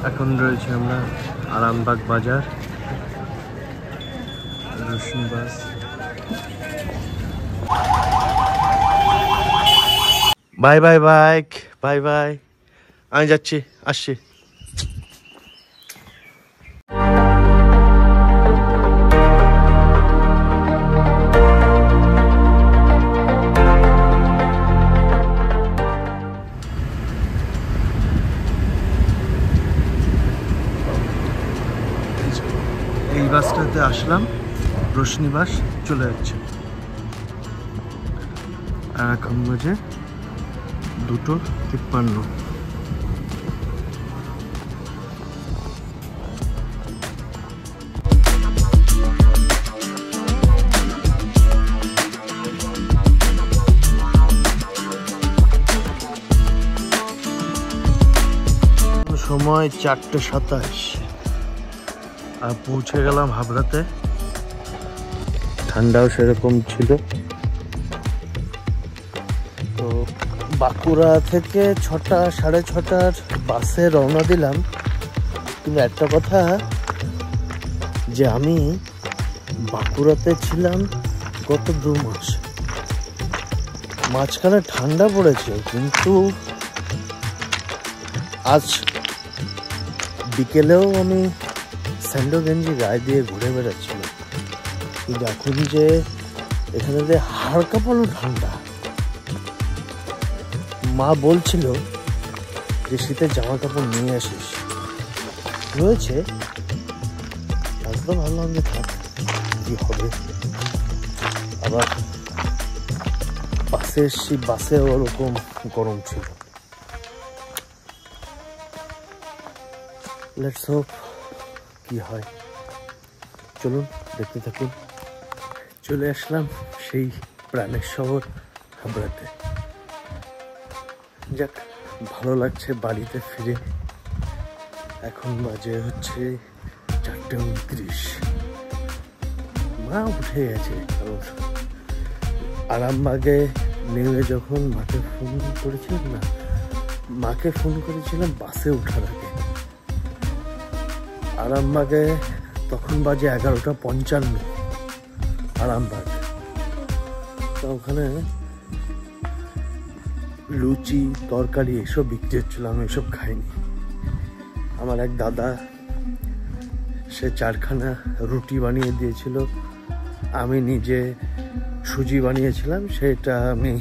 এখন রয়েছে আমরা Arambagh Bazar, Roshni bus. Bye bye bike, bye bye. আমি যাচ্ছি, আসছি। এই বাসটাতে আসলাম, রোশনি বাস চলে যাচ্ছে। আর এখন বাজে 2:53। সময় 4:27 আর পৌঁছে গেলাম হাবড়াতে। ঠান্ডাও সেরকম ছিল। তো বাঁকুড়া থেকে 6টা 6:30টার বাসে রওনা দিলাম। কিন্তু একটা কথা, যে আমি বাঁকুড়াতে ছিলাম গত 2 মাস, মাঝখানে ঠান্ডা পড়েছে, কিন্তু আজ বিকেলেও আমি স্যান্ডো গেঞ্জি গায়ে দিয়ে ঘুরে বেড়াচ্ছিলাম। কিন্তু এখন যে এখানে যে হাড় কাঁপানো ঠান্ডা, মা বলছিল যে শীতের জামা কাপড় নিয়ে আসিস, রয়েছে। তারপরে ভাবলাম যে থাক, কি হবে। আবার বাসে এসছি, বাসে ওরকম গরম ছিল। লেটস হোপ কি হয়। চলুন দেখতে থাকুন। চলে আসলাম সেই প্রাণের শহর হাবড়াতে। যাক, ভালো লাগছে বাড়িতে ফিরে। এখন বাজে হচ্ছে 4:29। মা উঠে গেছে, কারণ আরামবাগে নেমে যখন মাকে ফোন করেছিলাম না, মাকে ফোন করেছিলাম বাসে ওঠার আগে। আরামবাগে তখন বাজে 11:55। আরামবাগ তো ওখানে লুচি তরকারি এসব বিক্রি হচ্ছিল, আমি এসব খাইনি। আমার এক দাদা, সে 4খানা রুটি বানিয়ে দিয়েছিল, আমি নিজে সুজি বানিয়েছিলাম, সেটা আমি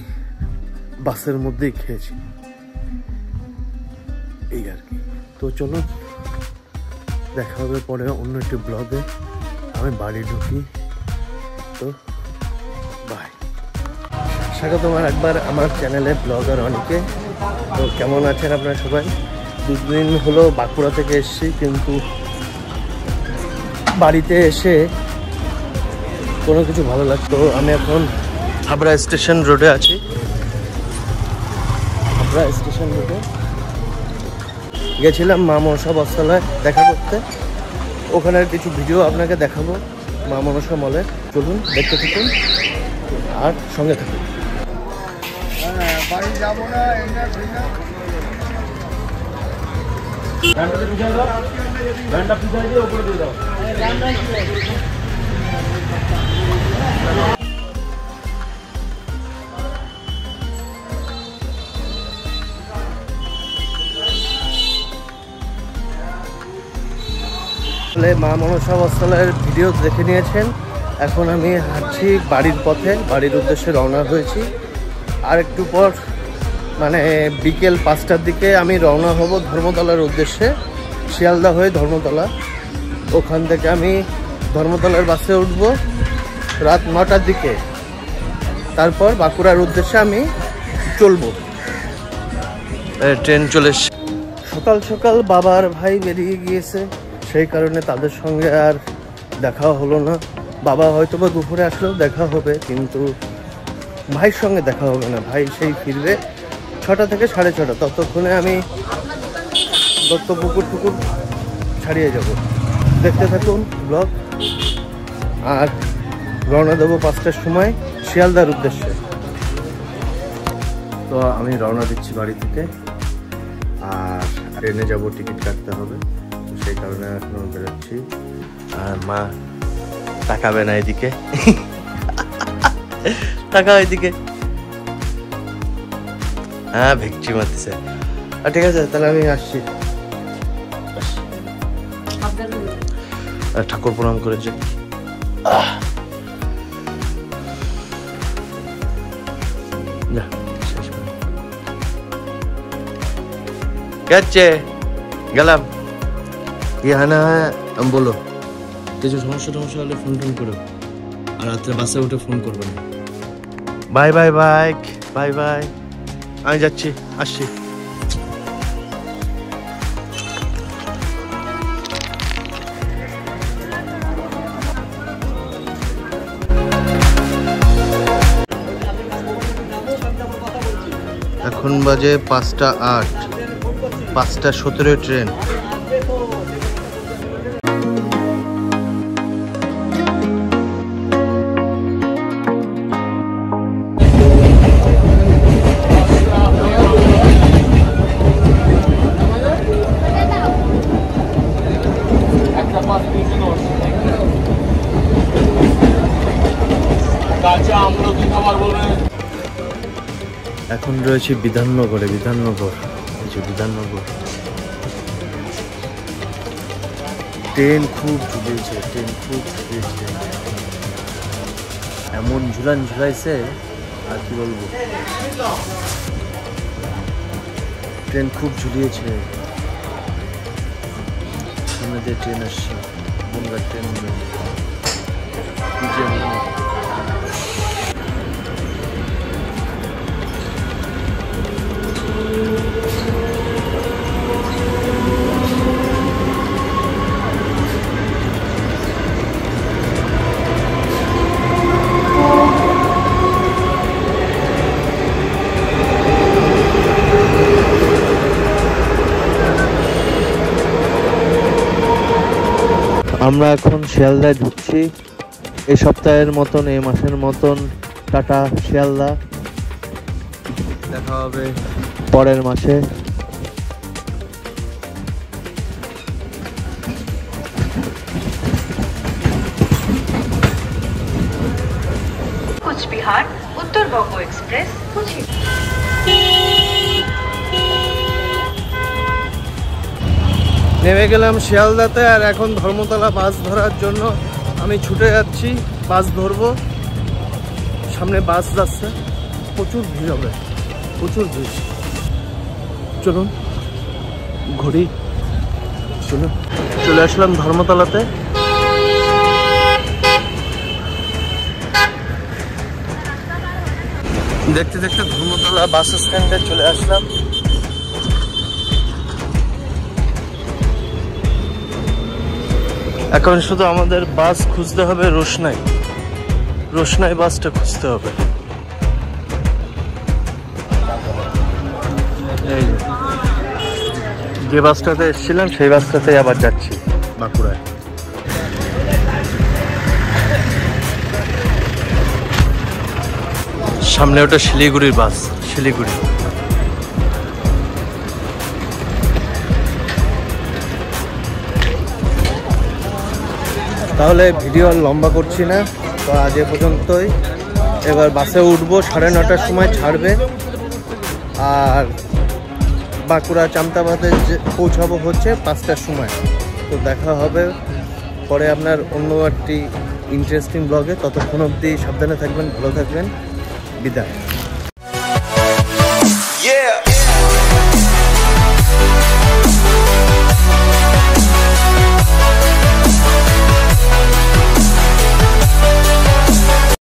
বাসের মধ্যেই খেয়েছি। এই আর কি। তো চলুন, দেখা হবে পরে অন্য একটি ব্লগে। আমি বাড়ি ঢুকি। তো বাই। স্বাগত একবার আমার চ্যানেলে, ব্লগার অনেকে। তো কেমন আছেন আপনারা সবাই? 2 দিন হলো বাঁকুড়া থেকে এসেছি, কিন্তু বাড়িতে এসে কোনো কিছু ভালো লাগতো। আমি এখন হাবড়া স্টেশন রোডে আছি। হাবড়া স্টেশন রোডে গেছিলাম মা মনসা বস্ত্রালয় দেখা করতে। ওখানের কিছু ভিডিও আপনাকে দেখাবো মা মনসা মলে। চলুন দেখতে থাকুন আর সঙ্গে থাকুন। বাড়ি যাবো না, মা মনসা বস্ত্রালয়ের ভিডিও দেখে নিয়েছেন। এখন আমি হাঁটছি বাড়ির পথে, বাড়ির উদ্দেশ্যে রওনা হয়েছি। আর একটু পর মানে বিকেল 5টার দিকে আমি রওনা হব ধর্মতলার উদ্দেশ্যে, শিয়ালদা হয়ে ধর্মতলা। ওখান থেকে আমি ধর্মতলার বাসে উঠব রাত 9টার দিকে। তারপর বাঁকুড়ার উদ্দেশ্যে আমি চলবো। ট্রেন চলে এসছে। সকাল সকাল বাবার ভাই বেরিয়ে গিয়েছে, সেই কারণে তাদের সঙ্গে আর দেখা হলো না। বাবা হয়তো বা দুপুরে আসলেও দেখা হবে, কিন্তু ভাইয়ের সঙ্গে দেখা হবে না। ভাই সেই ফিরবে 6টা থেকে 6:30। ততক্ষণে আমি দত্তপুকুর টুকুর ছাড়িয়ে যাব। দেখতে থাকুন ব্লগ। আর রওনা দেবো 5টার সময় শিয়ালদার উদ্দেশ্যে। তো আমি রওনা দিচ্ছি বাড়ি থেকে। আর ট্রেনে যাব, টিকিট কাটতে হবে, তো সেই কারণে এখনো বেরোচ্ছি। আর মা তাকাবে না এদিকে, তাকাও এদিকে, হ্যাঁ ভেকচি মারতেছে। ঠিক আছে তাহলে আমি আসছি, ঠাকুর প্রণাম করেছি। গেলাম। হ্যাঁ না বলো, কিছু সমস্যা টমস্যা হলে ফোন টোন করো, আর রাত্রে বাসে উঠে ফোন করবে না। By bye bike, bye bye, আমি যাচ্ছি, আসছি। এখন বাজে 5:08, 5:17 ট্রেন। এখন রয়েছে বিধাননগরে, বিধাননগর, বিধাননগর। ট্রেন খুব ঝুলিয়েছে, ট্রেন খুব ঝুলিয়েছে, এমন ঝুলাইছে আর কি বলবো, ট্রেন খুব ঝুলিয়েছে। সামনে দিয়ে ট্রেন আসছে, বনগাঁ ট্রেন। আমরা এখন শিয়ালদায় ঢুকছি। এই সপ্তাহের মতন, এই মাসের মতন টাটা শিয়ালদা, দেখা হবে পরের মাসে। কুচবিহার উত্তরবঙ্গ এক্সপ্রেস নেমে গেলাম শিয়ালদাতে, আর এখন ধর্মতলা বাস ধরার জন্য আমি ছুটে যাচ্ছি। বাস ধরবো, সামনে বাস যাচ্ছে, প্রচুর ভিড় হবে, প্রচুর ভিড়। চলুন ঘুরি, চলুন। চলে আসলাম ধর্মতলাতে। দেখতে দেখতে ধর্মতলা বাস স্ট্যান্ডে চলে আসলাম। এখন শুধু আমাদের বাস খুঁজতে হবে রোশনাই, রোশনাই বাসটা খুঁজতে হবে। এই যে বাসটাতে এসেছিলাম সেই বাসটাতে আবার যাচ্ছি বাঁকুড়ায়। সামনে ওটা শিলিগুড়ির বাস, শিলিগুড়ি। তাহলে ভিডিও আর লম্বা করছি না, তো আজ এ পর্যন্তই। এবার বাসে উঠবো, 9:30টার সময় ছাড়বে, আর বাঁকুড়া চামতাবাদে পৌঁছাবো হচ্ছে 5টার সময়। তো দেখা হবে পরে আপনার অন্য একটি ইন্টারেস্টিং ব্লগে। ততক্ষণ অবধি সাবধানে থাকবেন, ভালো থাকবেন, বিদায়।